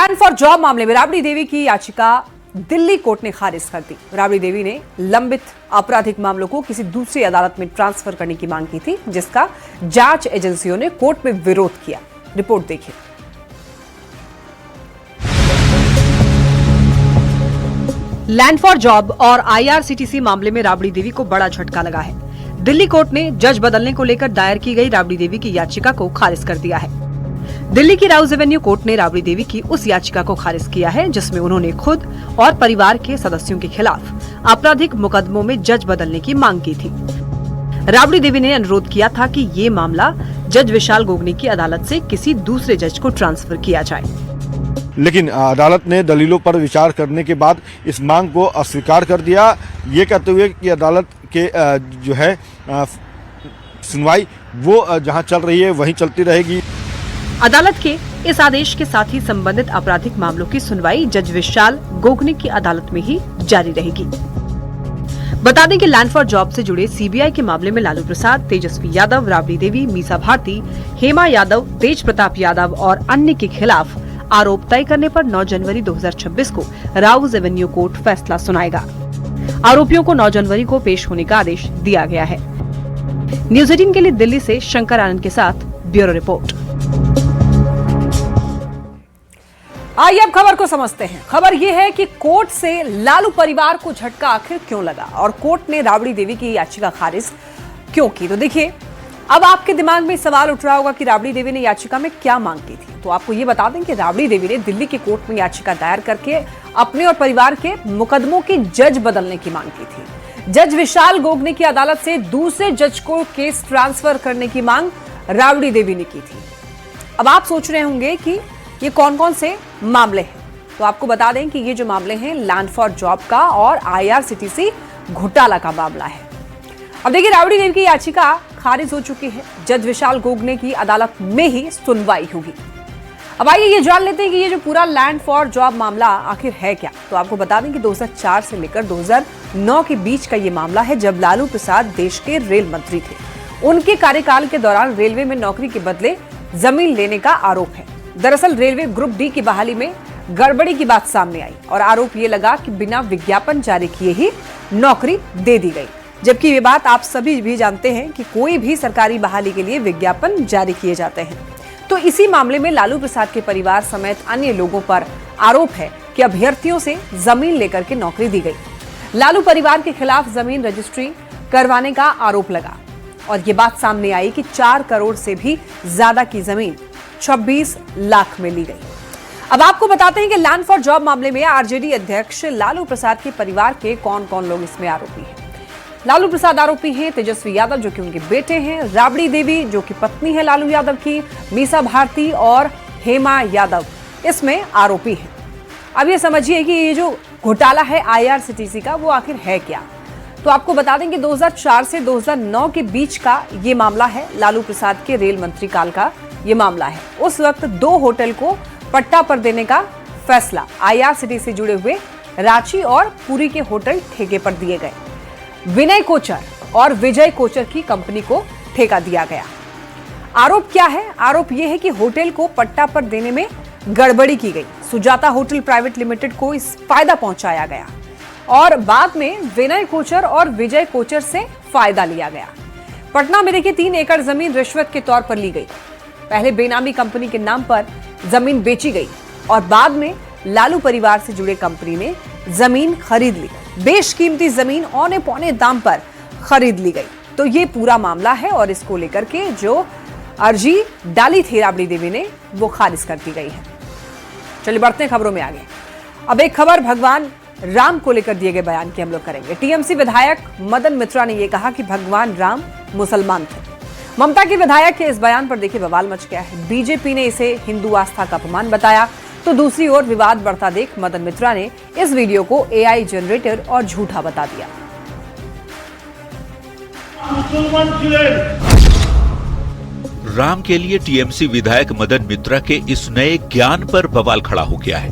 Land for job मामले में राबड़ी देवी की याचिका दिल्ली कोर्ट ने खारिज कर दी। राबड़ी देवी ने लंबित आपराधिक मामलों को किसी दूसरी अदालत में ट्रांसफर करने की मांग की थी, जिसका जांच एजेंसियों ने कोर्ट में विरोध किया। रिपोर्ट देखिए। लैंड फॉर जॉब और आईआरसीटीसी मामले में राबड़ी देवी को बड़ा झटका लगा है। दिल्ली कोर्ट ने जज बदलने को लेकर दायर की गई राबड़ी देवी की याचिका को खारिज कर दिया है। दिल्ली की राउज एवेन्यू कोर्ट ने राबड़ी देवी की उस याचिका को खारिज किया है जिसमें उन्होंने खुद और परिवार के सदस्यों के खिलाफ आपराधिक मुकदमों में जज बदलने की मांग की थी। राबड़ी देवी ने अनुरोध किया था कि ये मामला जज विशाल गोगनी की अदालत से किसी दूसरे जज को ट्रांसफर किया जाए, लेकिन अदालत ने दलीलों पर विचार करने के बाद इस मांग को अस्वीकार कर दिया, ये कहते हुए कि अदालत के जो है सुनवाई वो जहां चल रही है वहीं चलती रहेगी। अदालत के इस आदेश के साथ ही संबंधित आपराधिक मामलों की सुनवाई जज विशाल गोगनी की अदालत में ही जारी रहेगी। बता दें कि लैंड फॉर जॉब से जुड़े सीबीआई के मामले में लालू प्रसाद, तेजस्वी यादव, राबड़ी देवी, मीसा भारती, हेमा यादव, तेज प्रताप यादव और अन्य के खिलाफ आरोप तय करने पर 9 जनवरी 2026 को राउज एवेन्यू कोर्ट फैसला सुनाएगा। आरोपियों को 9 जनवरी को पेश होने का आदेश दिया गया है। न्यूज 18 के लिए दिल्ली से शंकर आनंद के साथ ब्यूरो रिपोर्ट। आइए अब खबर को समझते हैं। खबर यह है कि कोर्ट से लालू परिवार को झटका आखिर क्यों लगा और कोर्ट ने राबड़ी देवी की याचिका खारिज क्यों की। तो देखिए, अब आपके दिमाग में सवाल उठ रहा होगा कि राबड़ी देवी ने याचिका में क्या मांग की थी। तो आपको ये बता दें कि राबड़ी देवी ने दिल्ली के कोर्ट में याचिका दायर करके अपने और परिवार के मुकदमों के जज बदलने की मांग की थी। जज विशाल गोगनी की अदालत से दूसरे जज को केस ट्रांसफर करने की मांग राबड़ी देवी ने की थी। अब आप सोच रहे होंगे कि ये कौन कौन से मामले हैं। तो आपको बता दें कि ये जो मामले हैं लैंड फॉर जॉब का और आईआरसीटीसी घोटाला का मामला है। अब देखिए, राबड़ी देवी की याचिका खारिज हो चुकी है। जज विशाल गोगने की अदालत में ही सुनवाई होगी। अब आइए ये जान लेते हैं कि ये जो पूरा लैंड फॉर जॉब मामला आखिर है क्या। तो आपको बता दें कि 2004 से लेकर 2009 के बीच का ये मामला है, जब लालू प्रसाद देश के रेल मंत्री थे। उनके कार्यकाल के दौरान रेलवे में नौकरी के बदले जमीन लेने का आरोप है। दरअसल रेलवे ग्रुप डी की बहाली में गड़बड़ी की बात सामने आई और आरोप ये लगा कि बिना विज्ञापन जारी किए ही नौकरी दे दी गई, जबकि ये बात आप सभी भी जानते हैं कि कोई भी सरकारी बहाली के लिए विज्ञापन जारी किए जाते हैं। तो इसी मामले में लालू प्रसाद के परिवार समेत अन्य लोगों पर आरोप है कि अभ्यर्थियों से जमीन लेकर के नौकरी दी गई। लालू परिवार के खिलाफ जमीन रजिस्ट्री करवाने का आरोप लगा और ये बात सामने आई कि 4 करोड़ से भी ज्यादा की जमीन 26 लाख में ली गई। अब आपको बताते हैं कि लैंड फॉर जॉब मामले में आरजेडी अध्यक्ष लालू प्रसाद के परिवार के कौन कौन लोग इसमें आरोपी हैं। लालू प्रसाद आरोपी हैं, तेजस्वी यादव जो कि उनके बेटे हैं, राबड़ी देवी जो कि पत्नी है लालू यादव की, मीसा भारती और हेमा यादव इसमें आरोपी हैं। अब ये समझिए कि ये जो घोटाला है आईआरसीटीसी का, वो आखिर है क्या। तो आपको बता दें कि 2004 से 2009 के बीच का ये मामला है। लालू प्रसाद के रेल मंत्री काल का ये मामला है। उस वक्त 2 होटल को पट्टा पर देने का फैसला आईआरसीटीसी से जुड़े हुए रांची और पुरी के होटल ठेके पर दिए गए। विनय कोचर और विजय कोचर की कंपनी को ठेका दिया गया। आरोप क्या है? आरोप यह है कि होटल को पट्टा पर देने में गड़बड़ी की गई। सुजाता होटल प्राइवेट लिमिटेड को इस फायदा पहुंचाया गया और बाद में विनय कोचर और विजय कोचर से फायदा लिया गया। पटना में देखिए 3 एकड़ जमीन रिश्वत के तौर पर ली गई। पहले बेनामी कंपनी के नाम पर जमीन बेची गई और बाद में लालू परिवार से जुड़े कंपनी ने जमीन खरीद ली। बेशकीमती जमीन औने पौने दाम पर खरीद ली गई। तो ये पूरा मामला है और इसको लेकर के जो अर्जी डाली थी राबड़ी देवी ने, वो खारिज कर दी गई है। चलिए बढ़ते हैं खबरों में आगे। अब एक खबर भगवान राम को लेकर दिए गए बयान की हम लोग करेंगे। टीएमसी विधायक मदन मित्रा ने यह कहा कि भगवान राम मुसलमान थे। ममता के विधायक के इस बयान पर देखिए बवाल मच गया है। बीजेपी ने इसे हिंदू आस्था का अपमान बताया, तो दूसरी ओर विवाद बढ़ता देख मदन मित्रा ने इस वीडियो को एआई जनरेटर और झूठा बता दिया। राम के लिए टीएमसी विधायक मदन मित्रा के इस नए ज्ञान पर बवाल खड़ा हो गया है।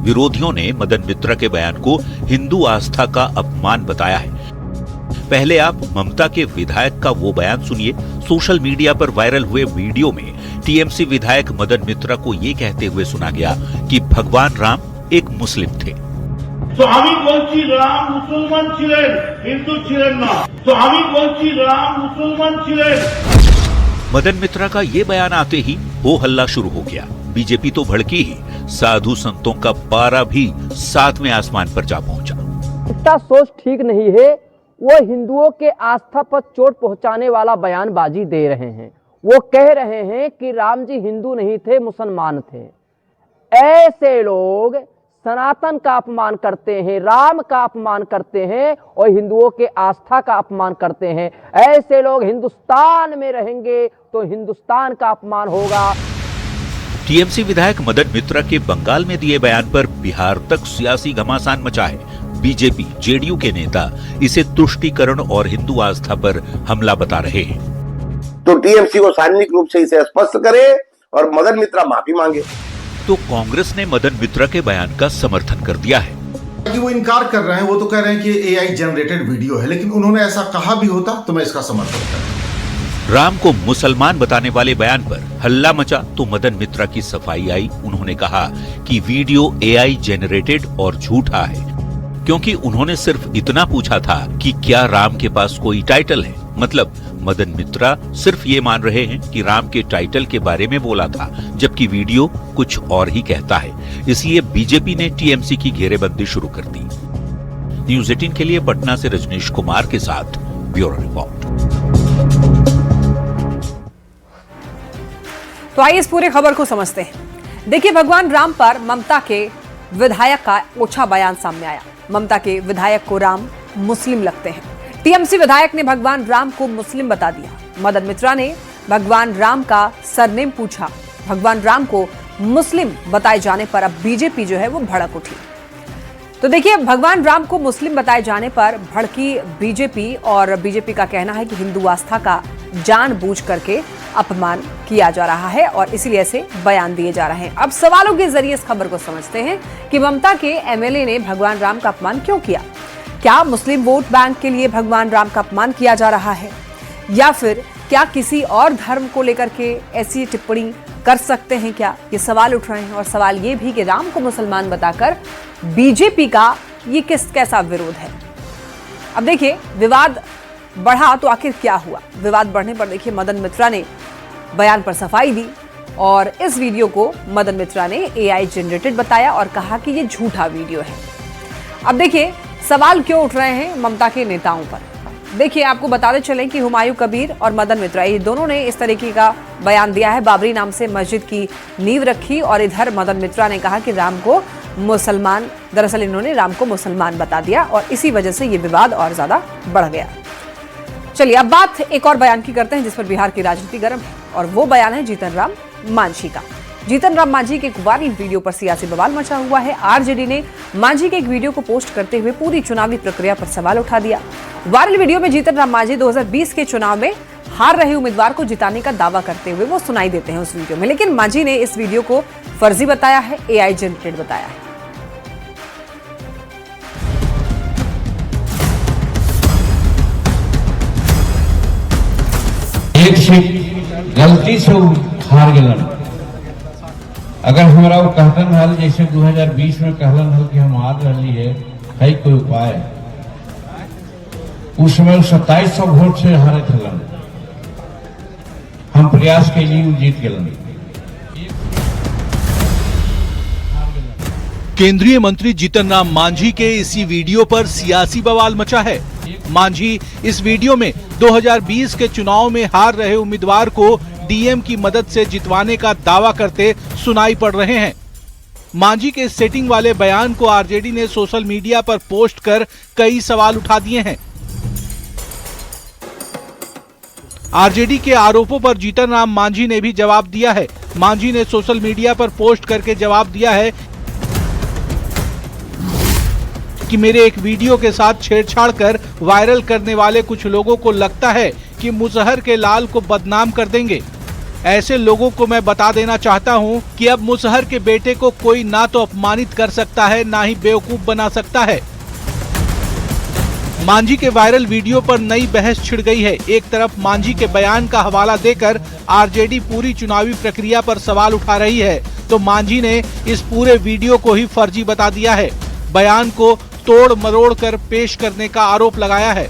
विरोधियों ने मदन मित्रा के बयान को हिंदू आस्था का अपमान बताया है। पहले आप ममता के विधायक का वो बयान सुनिए। सोशल मीडिया पर वायरल हुए वीडियो में टीएमसी विधायक मदन मित्रा को ये कहते हुए सुना गया कि भगवान राम एक मुस्लिम थे। तो আমি বলছি রাম মুসলমান ছিলেন, হিন্দু ছিলেন না। তো আমি বলছি রাম মুসলমান ছিলেন। मदन मित्रा का ये बयान आते ही हो हल्ला शुरू हो गया। बीजेपी तो भड़की ही, साधु संतों का पारा भी 7वें आसमान पर जा पहुंचा। इसका सोच ठीक नहीं है। वो हिंदुओं के आस्था पर चोट पहुंचाने वाला बयानबाजी दे रहे हैं। वो कह रहे हैं कि राम जी हिंदू नहीं थे, मुसलमान थे। ऐसे लोग सनातन का अपमान करते हैं, राम का अपमान करते हैं और हिंदुओं के आस्था का अपमान करते हैं। ऐसे लोग हिंदुस्तान में रहेंगे तो हिंदुस्तान का अपमान होगा। टीएमसी विधायक मदन मित्रा के बंगाल में दिए बयान पर बिहार तक सियासी घमासान मचा है। बीजेपी, जेडीयू के नेता इसे तुष्टीकरण और हिंदू आस्था पर हमला बता रहे हैं। तो टीएमसी को सार्वजनिक रूप से इसे स्पष्ट करे और मदन मित्रा माफी मांगे। तो कांग्रेस ने मदन मित्रा के बयान का समर्थन कर दिया है कि वो इनकार कर रहे हैं। वो तो कह रहे हैं कि एआई जनरेटेड वीडियो है, लेकिन उन्होंने ऐसा कहा भी होता तो मैं इसका समर्थन करता। राम को मुसलमान बताने वाले बयान पर हल्ला मचा तो मदन मित्रा की सफाई आई। उन्होंने कहा कि वीडियो एआई जनरेटेड और झूठा है, क्योंकि उन्होंने सिर्फ इतना पूछा था कि क्या राम के पास कोई टाइटल है। मतलब मदन मित्रा सिर्फ ये मान रहे हैं कि राम के टाइटल के बारे में बोला था, जबकि वीडियो कुछ और ही कहता है। इसलिए बीजेपी ने टीएमसी की घेरेबंदी शुरू कर दी। न्यूज़ 18 के लिए पटना से रजनीश कुमार के साथ ब्यूरो रिपोर्ट। तो आइए इस पूरे खबर को समझते हैं। देखिए, भगवान राम पर ममता के विधायक का ओछा बयान सामने आया। ममता के विधायक को राम मुस्लिम लगते हैं। टीएमसी विधायक ने भगवान राम को मुस्लिम बता दिया। मदन मित्रा ने भगवान राम का सरनेम पूछा। भगवान राम को मुस्लिम बताए जाने पर अब बीजेपी जो है वो भड़क उठी। तो देखिए, भगवान राम को मुस्लिम बताए जाने पर भड़की बीजेपी और बीजेपी का कहना है कि हिंदू आस्था का जानबूझ करके अपमान किया जा रहा है और इसीलिए ऐसे बयान दिए जा रहे हैं। अब सवालों के जरिए इस खबर को समझते हैं कि ममता के एमएलए ने भगवान राम का अपमान क्यों किया। क्या मुस्लिम वोट बैंक के लिए भगवान राम का अपमान किया जा रहा है, या फिर क्या किसी और धर्म को लेकर के ऐसी टिप्पणी कर सकते हैं क्या? ये सवाल उठ रहे हैं। और सवाल ये भी कि राम को मुसलमान बताकर बीजेपी का ये कैसा विरोध है। अब देखिए, विवाद बढ़ा तो आखिर क्या हुआ। विवाद बढ़ने पर देखिए मदन मित्रा ने बयान पर सफाई दी और इस वीडियो को मदन मित्रा ने एआई जनरेटेड बताया और कहा कि ये झूठा वीडियो है। अब देखिए, सवाल क्यों उठ रहे हैं ममता के नेताओं पर। देखिए, आपको बताते चलें कि हुमायूं कबीर और मदन मित्रा, ये दोनों ने इस तरीके का बयान दिया है। बाबरी नाम से मस्जिद की नींव रखी और इधर मदन मित्रा ने कहा कि राम को मुसलमान, दरअसल इन्होंने राम को मुसलमान बता दिया और इसी वजह से ये विवाद और ज्यादा बढ़ गया। चलिए, अब बात एक और बयान की करते हैं जिस पर बिहार की राजनीति गर्म है और वो बयान है जीतन राम मांझी का। जीतन राम मांझी के एक वायरल वीडियो पर सियासी बवाल मचा हुआ है। आरजेडी ने मांझी के एक वीडियो को पोस्ट करते हुए पूरी चुनावी प्रक्रिया पर सवाल उठा दिया। वायरल वीडियो में जीतन राम मांझी 2020 के चुनाव में हार रहे उम्मीदवार को जिताने का दावा करते हुए वो सुनाई देते हैं उस वीडियो में, लेकिन मांझी ने इस वीडियो को फर्जी बताया है, एआई जनरेटेड बताया है। एक सीट गलती से हार गलन। अगर हमारा वो कहलन हल जैसे 2020 में कहलन हल कि हम हार रही है कोई उपाय, उस समय 2700 वोट से हारे थलन। हम प्रयास के लिए जीत गलन। केंद्रीय मंत्री जीतन राम मांझी के इसी वीडियो पर सियासी बवाल मचा है। मांझी इस वीडियो में 2020 के चुनाव में हार रहे उम्मीदवार को डीएम की मदद से जितवाने का दावा करते सुनाई पड़ रहे हैं। मांझी के सेटिंग वाले बयान को आरजेडी ने सोशल मीडिया पर पोस्ट कर कई सवाल उठा दिए हैं। आरजेडी के आरोपों पर जीतन राम मांझी ने भी जवाब दिया है। मांझी ने सोशल मीडिया पर पोस्ट करके जवाब दिया है कि मेरे एक वीडियो के साथ छेड़छाड़ कर वायरल करने वाले कुछ लोगों को लगता है कि मुसहर के लाल को बदनाम कर देंगे। ऐसे लोगों को मैं बता देना चाहता हूं कि अब मुसहर के बेटे को कोई ना तो अपमानित कर सकता है, ना ही बेवकूफ बना सकता है। मांझी के वायरल वीडियो पर नई बहस छिड़ गई है। एक तरफ मांझी के बयान का हवाला देकर आरजेडी पूरी चुनावी प्रक्रिया पर सवाल उठा रही है, तो मांझी ने इस पूरे वीडियो को ही फर्जी बता दिया है। बयान को तोड़ मरोड़ कर पेश करने का आरोप लगाया है।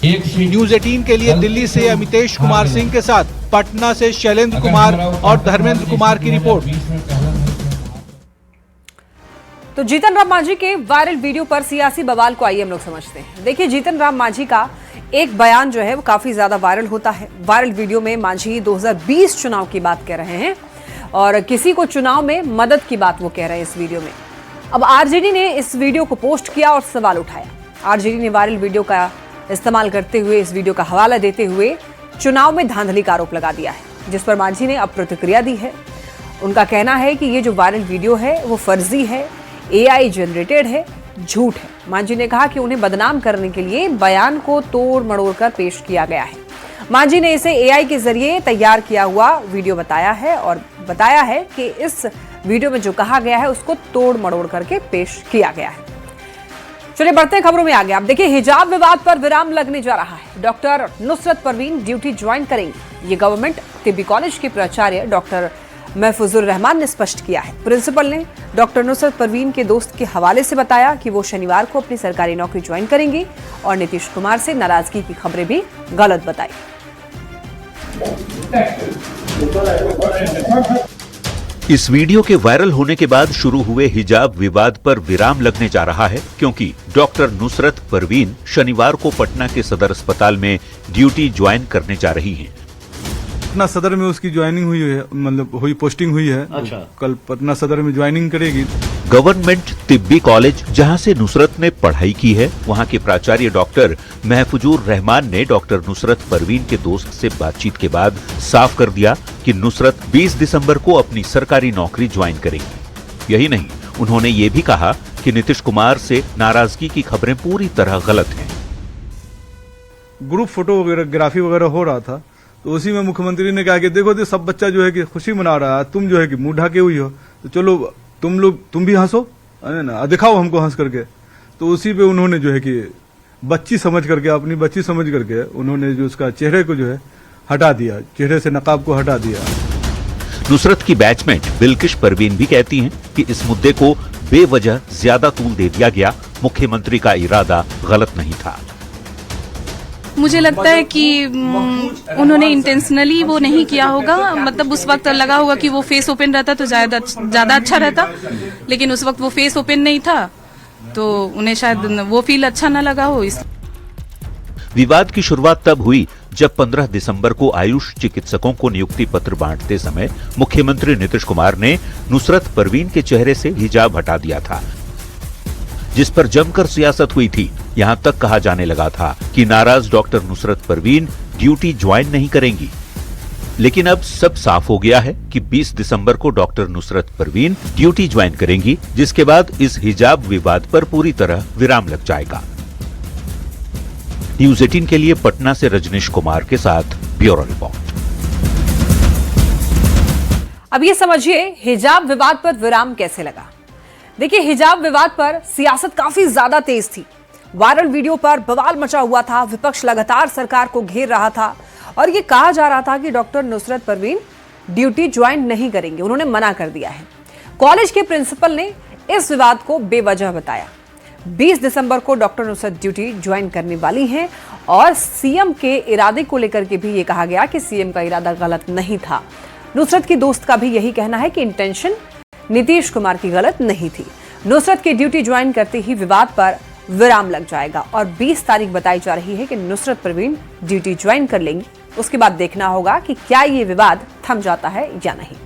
न्यूज़ 18 के लिए दिल्ली से अमितेश कुमार सिंह के साथ पटना से शैलेंद्र कुमार और धर्मेंद्र कुमार की रिपोर्ट। तो जीतन राम मांझी के वायरल वीडियो पर सियासी बवाल को आइए हम लोग समझते हैं। देखिए, जीतन राम मांझी का एक बयान जो है वो काफी ज्यादा वायरल होता है। वायरल वीडियो में मांझी 2020 चुनाव की बात कह रहे हैं और किसी को चुनाव में मदद की बात वो कह रहे हैं इस वीडियो में। अब आरजेडी ने इस वीडियो को पोस्ट किया और सवाल उठाया। आरजेडी ने वायरल वीडियो का इस्तेमाल करते हुए, इस वीडियो का हवाला देते हुए चुनाव में धांधली का आरोप लगा दिया है, जिस पर मांझी ने अब प्रतिक्रिया दी है। उनका कहना है कि ये जो वायरल वीडियो है वो फर्जी है, एआई जनरेटेड है, झूठ है। मांझी ने कहा कि उन्हें बदनाम करने के लिए बयान को तोड़ मड़ोड़ कर पेश किया गया है। मांझी ने इसे एआई के जरिए तैयार किया हुआ वीडियो बताया है और बताया है कि इस वीडियो में जो कहा गया है उसको तोड़ मड़ोड़ करके पेश किया गया है। चलिए बढ़ते हैं खबरों में आगे। आप देखिए, हिजाब विवाद पर विराम लगने जा रहा है। Doctor Nusrat Parveen duty join करेंगी, ये गवर्नमेंट तिब्बी कॉलेज के प्राचार्य डॉक्टर महफूजुर रहमान ने स्पष्ट किया है। प्रिंसिपल ने डॉक्टर नुसरत परवीन के दोस्त के हवाले से बताया कि वो शनिवार को अपनी सरकारी नौकरी ज्वाइन करेंगी और नीतीश कुमार से नाराजगी की खबरें भी गलत बताई। इस वीडियो के वायरल होने के बाद शुरू हुए हिजाब विवाद पर विराम लगने जा रहा है, क्योंकि डॉक्टर नुसरत परवीन शनिवार को पटना के सदर अस्पताल में ड्यूटी ज्वाइन करने जा रही हैं। पटना सदर में उसकी ज्वाइनिंग हुई है, मतलब हुई पोस्टिंग हुई है। अच्छा। कल पटना सदर में ज्वाइनिंग करेगी। गवर्नमेंट तिब्बी कॉलेज जहां से नुसरत ने पढ़ाई की है, वहां के प्राचार्य डॉक्टर महफूजुर रहमान ने डॉक्टर नुसरत परवीन के दोस्त से बातचीत के बाद साफ कर दिया कि नुसरत 20 दिसंबर को अपनी सरकारी नौकरी ज्वाइन करेंगी। यही नहीं, उन्होंने ये भी कहा कि नीतीश कुमार से नाराजगी की खबरें पूरी तरह गलत हैं। ग्रुप फोटो वगैरह ग्राफी वगैरह हो रहा था, तो उसी में मुख्यमंत्री ने कहा कि देखो तो सब बच्चा जो है कि खुशी मना रहा है, तुम जो है कि मुंह ढके हुई हो, तो चलो तुम भी हंसो, है ना, दिखाओ हमको हंस करके। तो उसी पे उन्होंने जो है कि बच्ची समझ करके, अपनी बच्ची समझ करके उन्होंने जो उसका चेहरे को जो है हटा दिया, चेहरे से नकाब को हटा दिया। नुसरत की बैचमेट बिल्किश परवीन भी कहती हैं कि इस मुद्दे को बेवजह ज्यादा तूल दे दिया गया। मुख्यमंत्री का इरादा गलत नहीं था। मुझे लगता है कि उन्होंने इंटेंशनली वो नहीं किया होगा। मतलब उस वक्त लगा होगा कि वो फेस ओपन रहता तो ज्यादा अच्छा रहता, लेकिन उस वक्त वो फेस ओपन नहीं था, तो उन्हें शायद वो फील अच्छा न लगा हो। इस विवाद की शुरुआत तब हुई जब 15 दिसंबर को आयुष चिकित्सकों को नियुक्ति पत्र बांटते समय मुख्यमंत्री नीतीश कुमार ने नुसरत परवीन के चेहरे से हिजाब हटा दिया था, जिस पर जमकर सियासत हुई थी। यहां तक कहा जाने लगा था कि नाराज doctor Nusrat Parveen duty join नहीं करेंगी। लेकिन अब सब साफ हो गया है कि 20 दिसंबर को doctor Nusrat Parveen duty join करेंगी, जिसके बाद इस हिजाब विवाद पर पूरी तरह विराम लग जाएगा। न्यूज़ 18 के लिए पटना से रजनीश कुमार के साथ ब्यूरो रिपोर्ट। अब ये समझिए हिजाब विवाद पर विराम कैसे लगा। देखिए, हिजाब विवाद पर सियासत काफी ज्यादा तेज थी। वायरल वीडियो पर बवाल मचा हुआ था, विपक्ष लगातार सरकार को घेर रहा था और ये कहा जा रहा था कि doctor Nusrat Parveen duty join नहीं करेंगे, उन्होंने मना कर दिया है। कॉलेज के प्रिंसिपल ने इस विवाद को बेवजह बताया। 20 दिसंबर को डॉक्टर नुसरत ड्यूटी ज्वाइन करने वाली हैं और सीएम के इरादे को लेकर के भी ये कहा गया कि सीएम का इरादा गलत नहीं था। नुसरत की दोस्त का भी यही कहना है कि इंटेंशन नीतीश कुमार की गलत नहीं थी। नुसरत की ड्यूटी ज्वाइन करते ही विवाद पर विराम लग जाएगा और 20 तारीख बताई जा रही है कि नुसरत परवीन ड्यूटी ज्वाइन कर लेंगी। उसके बाद देखना होगा कि क्या ये विवाद थम जाता है या नहीं।